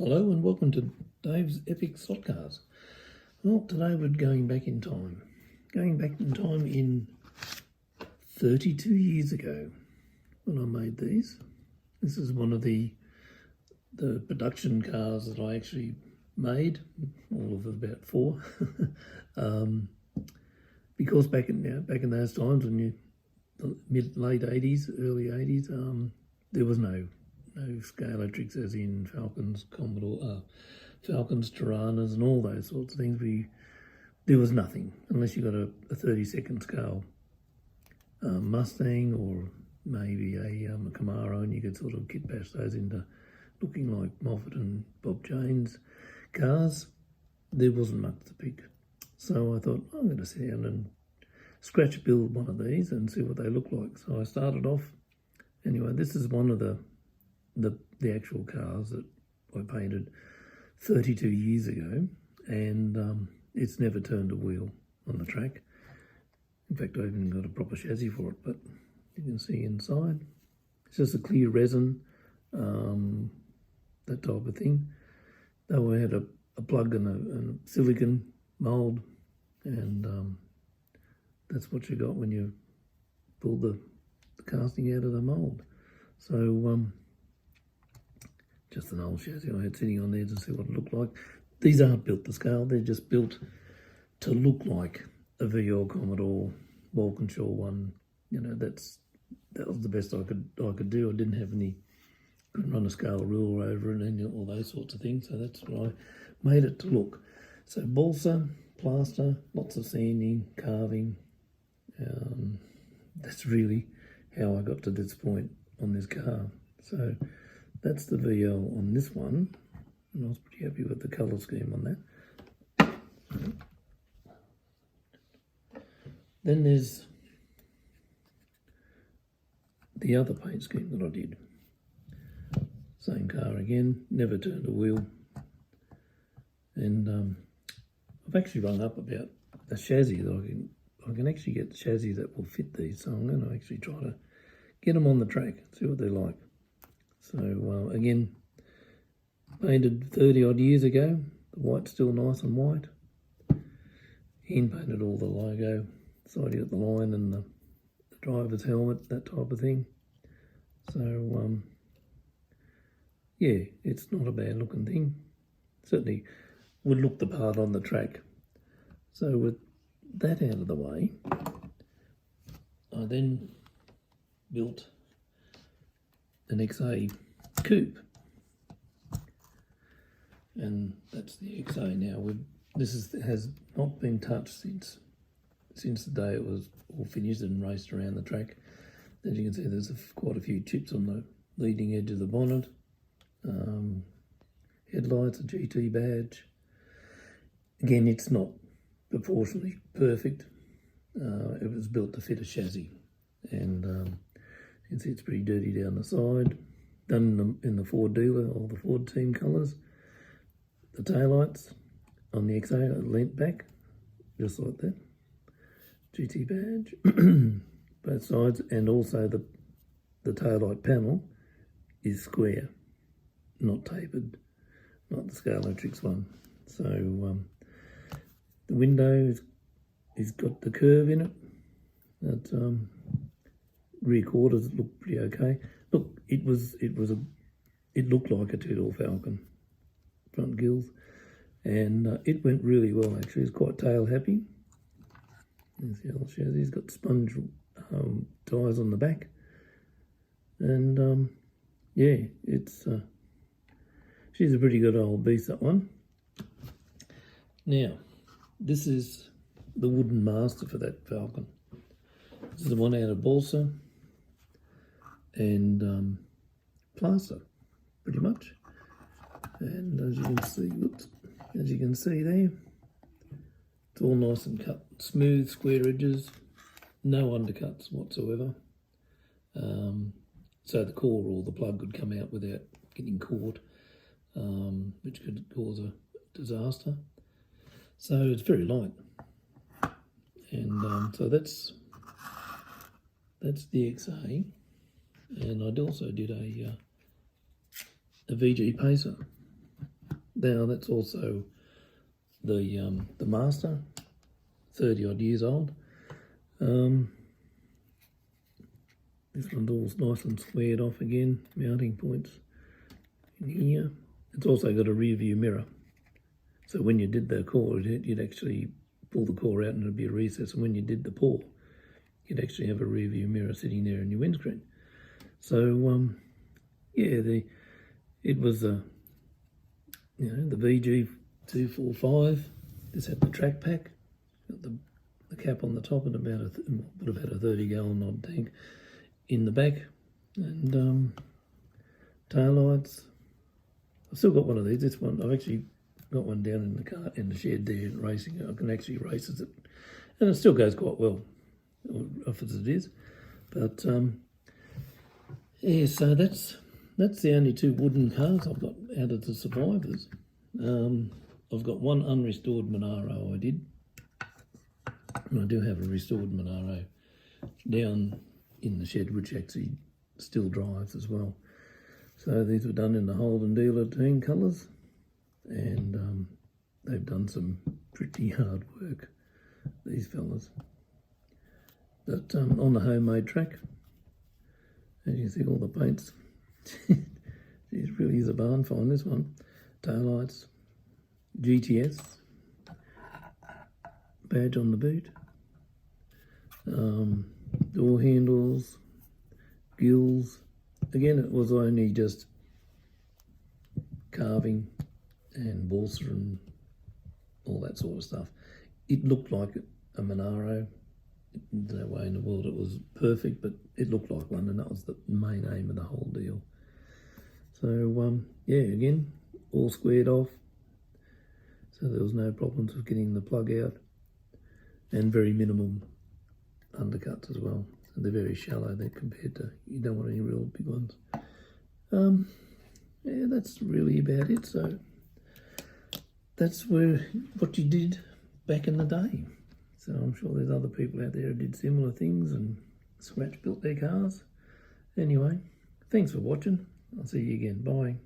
Hello and welcome to Dave's Epic Slotcars. Well, today we're going back in time. Going back in time in 32 years ago when I made these. This is one of the production cars that I actually made, all of about four. Because back in those times, when late 80s, early 80s, there was no Scalextrics, as in Falcons, Falcons, Tiranas, and all those sorts of things. There was nothing unless you got a 30-second scale Mustang or maybe a Camaro, and you could sort of kit bash those into looking like Moffat and Bob Jane's cars. There wasn't much to pick, so I thought I'm going to sit down and scratch build one of these and see what they look like. So I started off. Anyway, this is one of the actual cars that I painted 32 years ago, and it's never turned a wheel on the track. In fact, I even got a proper chassis for it, but you can see inside. It's just a clear resin, that type of thing. Though I had a plug and a silicon mould, and that's what you got when you pull the casting out of the mould. So just an old chassis I had sitting on there to see what it looked like. These aren't built to scale, they're just built to look like a VL Commodore Walkinshaw one. You know, that was the best I could do. I couldn't run a scale ruler over it and all those sorts of things, so that's what I made it to look. So balsa, plaster, lots of sanding, carving. That's really how I got to this point on this car. So that's the VL on this one, and I was pretty happy with the colour scheme on that. Then there's the other paint scheme that I did. Same car again, never turned a wheel. And I've actually rung up about a chassis that I can actually get chassis that will fit these, so I'm going to actually try to get them on the track, see what they're like. So again, painted 30 odd years ago. The white's still nice and white. Hand painted all the logo, side of the line and the driver's helmet, that type of thing. So yeah, it's not a bad looking thing. Certainly would look the part on the track. So with that out of the way, I then built an XA coupe, and that's the XA now. Has not been touched since the day it was all finished and raced around the track. As you can see, there's quite a few chips on the leading edge of the bonnet. Headlights, a GT badge. Again, it's not proportionally perfect. It was built to fit a chassis, and you can see it's pretty dirty down the side. Done in the Ford dealer, all the Ford team colours. The taillights on the XA are leant back, just like that. GT badge, both sides, and also the taillight panel is square, not tapered, not the Scalextrics one. So the window is got the curve in it. That rear quarters look pretty okay. Look, it looked like a two-door Falcon front gills, and it went really well actually. It's quite tail happy. There's the old chassis. It's got sponge tyres on the back, and yeah, she's a pretty good old beast, that one. Now, this is the wooden master for that Falcon. This is the one out of balsa and plaster, pretty much. And as you can see there, it's all nice and cut, smooth, square edges, no undercuts whatsoever. So the core or the plug could come out without getting caught, which could cause a disaster. So it's very light, and so that's the XA. And I also did a VG Pacer Now that's also the Master, 30 odd years old. This one's all nice and squared off again, mounting points in here. It's also got a rear view mirror. So when you did the core, you'd actually pull the core out and it'd be a recess. And when you did the pour, you'd actually have a rear view mirror sitting there in your windscreen. So, yeah, it was the VG245. This had the track pack, got the cap on the top and would have had a 30-gallon odd tank in the back, and taillights. I've still got one of these. This one, I've actually got one down in the car in the shed there racing. I can actually race it, and it still goes quite well, rough as it is. But yeah, so that's the only two wooden cars I've got out of the survivors. I've got one unrestored Monaro I did. And I do have a restored Monaro down in the shed, which actually still drives as well. So these were done in the Holden dealer team colours, and they've done some pretty hard work, these fellas. But on the homemade track, as you see all the paints, it really is a barn find, this one. Taillights, GTS, badge on the boot, door handles, gills. Again, it was only just carving and balsa and all that sort of stuff. It looked like a Monaro. There's no way in the world it was perfect, but it looked like one, and that was the main aim of the whole deal. So, yeah, again, all squared off. So there was no problems with getting the plug out, and very minimum undercuts as well. So they're very shallow there compared to, you don't want any real big ones. Yeah, that's really about it. So that's what you did back in the day. So I'm sure there's other people out there who did similar things and scratch built their cars. Anyway, thanks for watching. I'll see you again. Bye.